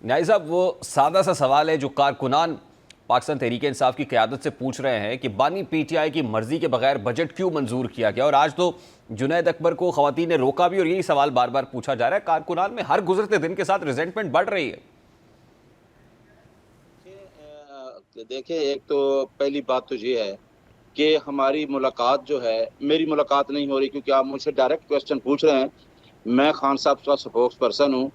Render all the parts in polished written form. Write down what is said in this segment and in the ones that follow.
نیازی صاحب، وہ سادہ سا سوال ہے جو کارکنان پاکستان تحریک انصاف کی قیادت سے پوچھ رہے ہیں کہ بانی پی ٹی آئی کی مرضی کے بغیر بجٹ کیوں منظور کیا گیا؟ اور آج تو جنید اکبر کو خواتین نے روکا بھی اور یہی سوال بار بار پوچھا جا رہا ہے۔ کارکنان میں ہر گزرتے دن کے ساتھ ریزنٹمنٹ بڑھ رہی ہے۔ دیکھیں، ایک تو پہلی بات تو یہ ہے کہ ہماری ملاقات جو ہے، میری ملاقات نہیں ہو رہی کیونکہ آپ مجھ سے ڈائریکٹ کویسچن پوچھ رہے ہیں۔ میں خان صاحب کا سپوکس پرسن ہوں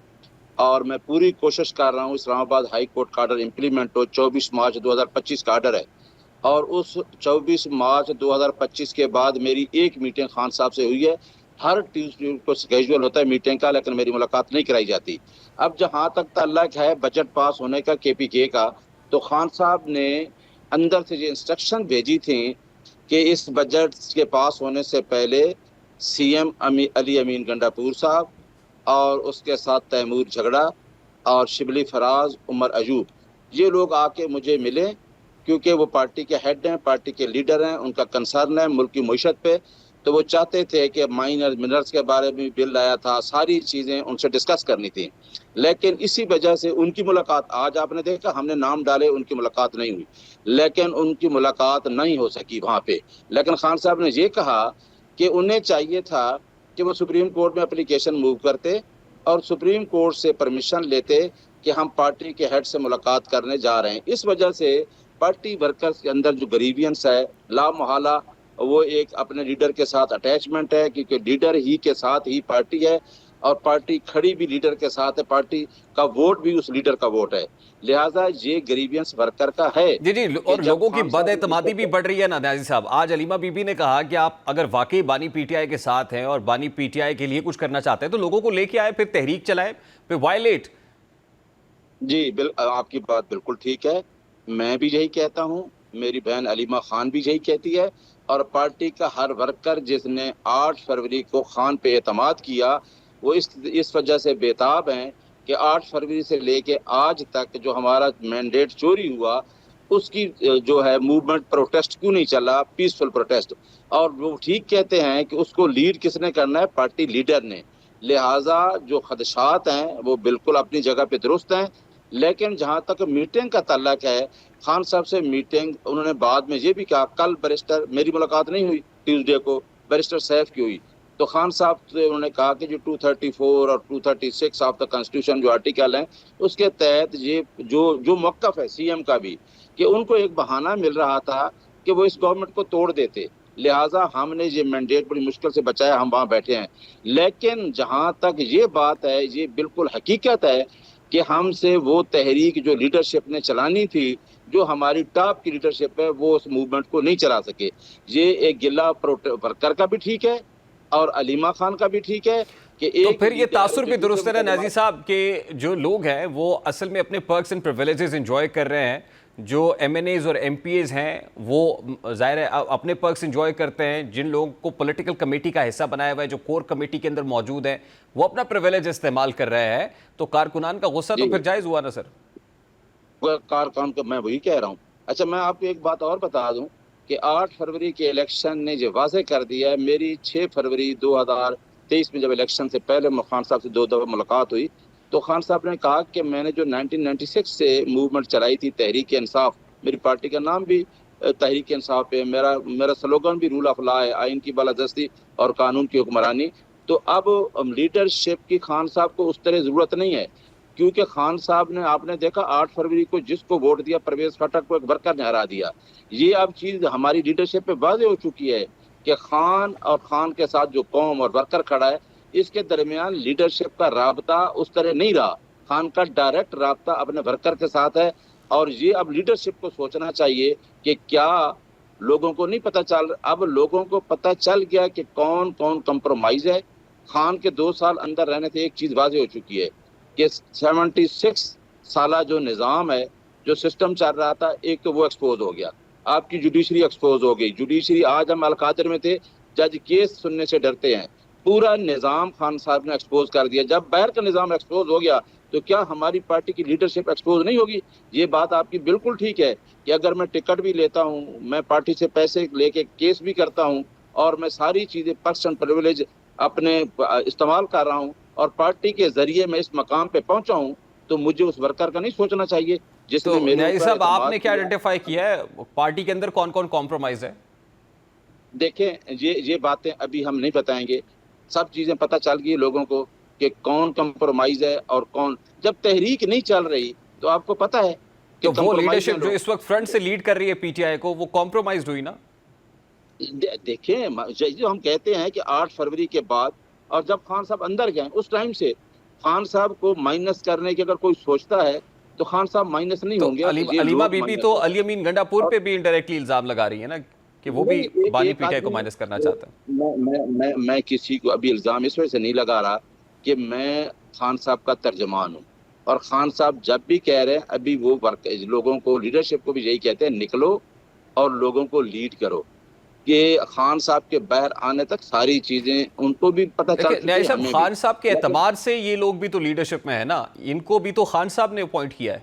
اور میں پوری کوشش کر رہا ہوں اسلام آباد ہائی کورٹ کا آرڈر امپلیمنٹ ہو۔ 24 مارچ 2025 کا آرڈر ہے اور اس 24 مارچ 2025 کے بعد میری ایک میٹنگ خان صاحب سے ہوئی ہے۔ ہر ٹیوزڈے کو اسکیجول ہوتا ہے میٹنگ کا، لیکن میری ملاقات نہیں کرائی جاتی۔ اب جہاں تک تعلق ہے بجٹ پاس ہونے کا کے پی کے کا، تو خان صاحب نے اندر سے جو انسٹرکشن بھیجی تھیں کہ اس بجٹ کے پاس ہونے سے پہلے سی ایم علی امین گنڈاپور صاحب اور اس کے ساتھ تیمور جھگڑا اور شبلی فراز، عمر ایوب، یہ لوگ آ کے مجھے ملے کیونکہ وہ پارٹی کے ہیڈ ہیں، پارٹی کے لیڈر ہیں، ان کا کنسرن ہے ملک کی معیشت پہ۔ تو وہ چاہتے تھے کہ مائنر منرلس کے بارے میں بل آیا تھا، ساری چیزیں ان سے ڈسکس کرنی تھی، لیکن اسی وجہ سے ان کی ملاقات آج آپ نے دیکھا، ہم نے نام ڈالے، ان کی ملاقات نہیں ہوئی، لیکن ان کی ملاقات نہیں ہو سکی وہاں پہ۔ لیکن خان صاحب نے یہ کہا کہ انہیں چاہیے تھا کہ وہ سپریم کورٹ میں اپلیکیشن موو کرتے اور سپریم کورٹ سے پرمیشن لیتے کہ ہم پارٹی کے ہیڈ سے ملاقات کرنے جا رہے ہیں۔ اس وجہ سے پارٹی ورکرز کے اندر جو گریوینس ہے، لا محالہ وہ ایک اپنے لیڈر کے ساتھ اٹیچمنٹ ہے، کیونکہ لیڈر ہی کے ساتھ ہی پارٹی ہے اور پارٹی کھڑی بھی لیڈر کے ساتھ ہے، پارٹی کا ووٹ بھی اس لیڈر کا ووٹ ہے، لہٰذا یہ گریوینس ورکر کا ہے۔ جی اور لوگوں کی بد اعتمادی بھی بڑھ رہی ہے نا نیازی صاحب۔ آج علیمہ بی بی نے کہا کہ آپ اگر واقعی بانی پی ٹی آئی کے ساتھ ہیں اور بانی پی ٹی آئی کے لیے کچھ کرنا چاہتے ہیں تو لوگوں کو لے کے آئے، پھر تحریک چلائے، پھر وائلیٹ۔ جی آپ کی بات بالکل ٹھیک ہے، میں بھی یہی کہتا ہوں، میری بہن علیمہ خان بھی یہی کہتی ہے، اور پارٹی کا ہر ورکر جس نے 8 فروری کو خان پہ اعتماد کیا، وہ اس وجہ سے بےتاب ہیں کہ 8 فروری سے لے کے آج تک جو ہمارا مینڈیٹ چوری ہوا، اس کی جو ہے موومنٹ پروٹیسٹ کیوں نہیں چلا، پیسفل پروٹیسٹ۔ اور وہ ٹھیک کہتے ہیں کہ اس کو لیڈ کس نے کرنا ہے، پارٹی لیڈر نے، لہٰذا جو خدشات ہیں وہ بالکل اپنی جگہ پہ درست ہیں۔ لیکن جہاں تک میٹنگ کا تعلق ہے، خان صاحب سے میٹنگ انہوں نے بعد میں یہ بھی کہا، کل بیرسٹر میری ملاقات نہیں ہوئی، ٹیوزڈے کو بیرسٹر سیف کی ہوئی، تو خان صاحب سے انہوں نے کہا کہ جو 234 اور 236 آف دا کنسٹیٹیوشن جو آرٹیکل ہیں، اس کے تحت یہ جو موقف ہے سی ایم کا بھی، کہ ان کو ایک بہانہ مل رہا تھا کہ وہ اس گورنمنٹ کو توڑ دیتے، لہٰذا ہم نے یہ مینڈیٹ بڑی مشکل سے بچایا، ہم وہاں بیٹھے ہیں۔ لیکن جہاں تک یہ بات ہے، یہ بالکل حقیقت ہے کہ ہم سے وہ تحریک جو لیڈرشپ نے چلانی تھی، جو ہماری ٹاپ کی لیڈرشپ ہے، وہ اس موومنٹ کو نہیں چلا سکے۔ یہ ایک گلہ ورکر کا بھی ٹھیک ہے اور علیمہ خان کا بھی ٹھیک ہے کہ تو ایک پھر یہ تاثر بھی درست ہے نا نیازی صاحب کہ جو لوگ ہیں وہ اصل میں اپنے پرکس اینڈ پریویلیجز انجوائے کر رہے ہیں، جو ایم این ایز اور ایم پی ایز ہیں وہ ظاہر ہے اپنے پرکس انجوائے کرتے ہیں، جن لوگوں کو پولیٹیکل کمیٹی کا حصہ بنایا ہوا ہے، جو کور کمیٹی کے اندر موجود ہیں، وہ اپنا پریویلیج استعمال کر رہے ہیں، تو کارکنان کا غصہ تو پھر جائز ہوا نا سر؟ کارکن کا میں وہی کہہ رہا ہوں۔ اچھا، میں آپ کو ایک بات اور بتا دوں کہ 8 فروری کے الیکشن نے جو واضح کر دیا ہے، میری 6 فروری 2023 میں جب الیکشن سے پہلے خان صاحب سے 2 دفعہ ملاقات ہوئی، تو خان صاحب نے کہا کہ میں نے جو 1996 سے موومنٹ چلائی تھی تحریک انصاف، میری پارٹی کا نام بھی تحریک انصاف ہے، میرا سلوگن بھی رول آف لا ہے، آئین کی بالادستی اور قانون کی حکمرانی، تو اب لیڈرشپ کی خان صاحب کو اس طرح ضرورت نہیں ہے، کیونکہ خان صاحب نے، آپ نے دیکھا 8 فروری کو جس کو ووٹ دیا، پرویز خٹک کو ایک ورکر نے ہرا دیا۔ یہ اب چیز ہماری لیڈرشپ پہ واضح ہو چکی ہے کہ خان اور خان کے ساتھ جو قوم اور ورکر کھڑا ہے، اس کے درمیان لیڈرشپ کا رابطہ اس طرح نہیں رہا، خان کا ڈائریکٹ رابطہ اپنے ورکر کے ساتھ ہے، اور یہ اب لیڈرشپ کو سوچنا چاہیے کہ کیا لوگوں کو نہیں پتہ چل، اب لوگوں کو پتہ چل گیا کہ کون کون کمپرومائز ہے۔ خان کے 2 سال اندر رہنے سے ایک چیز واضح ہو چکی ہے کہ 76 سالہ جو نظام ہے، جو سسٹم چل رہا تھا، ایک تو وہ ایکسپوز ہو گیا، آپ کی جوڈیشری ایکسپوز ہو گئی۔ جوڈیشری، آج ہم القادر میں تھے، جج کیس سننے سے ڈرتے ہیں، پورا نظام خان صاحب نے ایکسپوز کر دیا۔ جب باہر کا نظام ایکسپوز ہو گیا تو کیا ہماری پارٹی کی لیڈرشپ ایکسپوز نہیں ہوگی؟ یہ بات آپ کی بالکل ٹھیک ہے کہ اگر میں ٹکٹ بھی لیتا ہوں، میں پارٹی سے پیسے لے کے کیس بھی کرتا ہوں، اور میں ساری چیزیں پرسنل پریویلیج اپنے استعمال کر رہا ہوں، اور پارٹی کے ذریعے میں اس مقام پہ پہنچا ہوں، تو مجھے اس ورکر کا نہیں سوچنا چاہیے جس تو نے میرے نیازی اوپر صاحب آپ اعتماد نے کیا آئیڈینٹیفائی کیا ہے پارٹی کے اندر کون کون کمپرومائز ہے؟ دیکھیں یہ باتیں ابھی ہم نہیں بتائیں گے، سب چیزیں پتہ چل گئی لوگوں کو کہ کون کمپرومائز ہے اور کون. جب تحریک نہیں چل رہی تو آپ کو پتہ ہے کہ تو وہ کمپرومائز ہیں لیڈرشپ جو لوگ. اس وقت فرنٹ سے لیڈ کر رہی ہے پی ٹی آئی کو وہ کمپرومائزڈ ہوئی نا؟ دیکھیں جو ہم کہتے ہیں کہ 8 فروری کے بعد اور جب خان صاحب اندر گئے اس ٹائم سے خان صاحب کو مائنس کرنے کی اگر کوئی سوچتا ہے تو خان صاحب مائنس نہیں تو ہوں گے، یہ علیمہ لوگ بی بی مائنس تو ہو گئے. علی امین گنڈا پور اور پہ بھی انڈائریکٹلی الزام لگا رہی ہے نا کہ وہ بھی بانی پی ٹی آئی کو مائنس کرنا چاہتا ہے. میں کسی کو ابھی الزام اس وجہ سے نہیں لگا رہا کہ میں خان صاحب کا ترجمان ہوں، اور خان صاحب جب بھی کہہ رہے ہیں ابھی وہ لوگوں کو لیڈرشپ کو بھی یہی کہتے ہیں نکلو اور لوگوں کو لیڈ کرو، کہ خان صاحب کے باہر آنے تک ساری چیزیں ان کو بھی پتہ چل دیکھیں چکی نیازی ہے، صاحب ہمیں بھی. خان صاحب کے لیکن اعتبار سے یہ لوگ بھی تو لیڈرشپ میں ہے نا، ان کو بھی تو خان صاحب نے اپوائنٹ کیا ہے.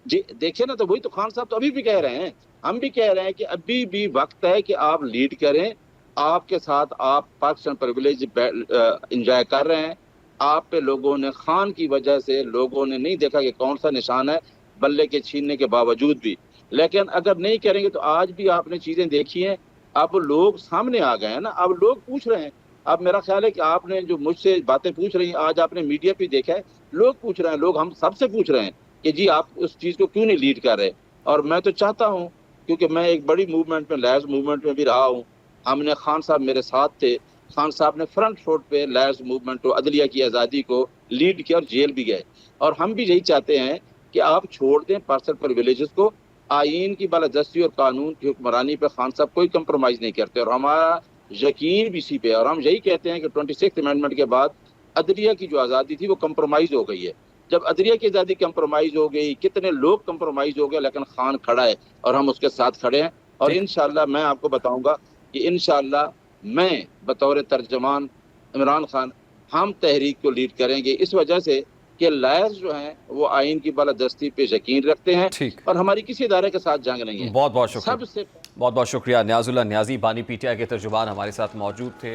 جی دیکھیں نا، تو وہی تو خان صاحب تو ابھی بھی کہہ رہے ہیں، ہم بھی کہہ رہے ہیں کہ ابھی بھی وقت ہے کہ آپ لیڈ کریں. آپ کے ساتھ آپ پاکستان پرویلیج انجوائے کر رہے ہیں. آپ پہ لوگوں نے خان کی وجہ سے لوگوں نے نہیں دیکھا کہ کون سا نشان ہے بلے کے چھیننے کے باوجود بھی. لیکن اگر نہیں کریں گے تو آج بھی آپ نے چیزیں دیکھی ہیں، اب لوگ سامنے آ گئے ہیں نا، اب لوگ پوچھ رہے ہیں. اب میرا خیال ہے کہ آپ نے جو مجھ سے باتیں پوچھ رہی ہیں آج آپ نے میڈیا پہ دیکھا ہے، لوگ پوچھ رہے ہیں، لوگ ہم سب سے پوچھ رہے ہیں کہ جی آپ اس چیز کو کیوں نہیں لیڈ کر رہے. اور میں تو چاہتا ہوں، کیونکہ میں ایک بڑی موومنٹ میں لائرز موومنٹ میں بھی رہا ہوں. ہم نے خان صاحب میرے ساتھ تھے، خان صاحب نے فرنٹ فوٹ پہ لائرز موومنٹ کو، عدلیہ کی آزادی کو لیڈ کیا اور جیل بھی گئے. اور ہم بھی یہی چاہتے ہیں کہ آپ چھوڑ دیں پرسنل پرویلیجز کو. آئین کی بالادستی اور قانون کی حکمرانی پہ خان صاحب کوئی کمپرومائز نہیں کرتے، اور ہمارا یقین بھی اسی پہ ہے. اور ہم یہی کہتے ہیں کہ 26 امینڈمنٹ کے بعد عدلیہ کی جو آزادی تھی وہ کمپرومائز ہو گئی ہے. جب عدلیہ کی آزادی کمپرومائز ہو گئی، کتنے لوگ کمپرومائز ہو گئے، لیکن خان کھڑا ہے اور ہم اس کے ساتھ کھڑے ہیں. اور ٹھیک. انشاءاللہ میں آپ کو بتاؤں گا کہ انشاءاللہ میں بطور ترجمان عمران خان ہم تحریک کو لیڈ کریں گے، اس وجہ سے کہ لائرز جو ہیں وہ آئین کی بالادستی پہ یقین رکھتے ہیں ٹھیک. اور ہماری کسی ادارے کے ساتھ جنگ نہیں ہے. بہت بہت شکریہ. سب سے بہت بہت شکریہ. نیاز اللہ نیازی بانی پی ٹی آئی کے ترجمان ہمارے ساتھ موجود تھے.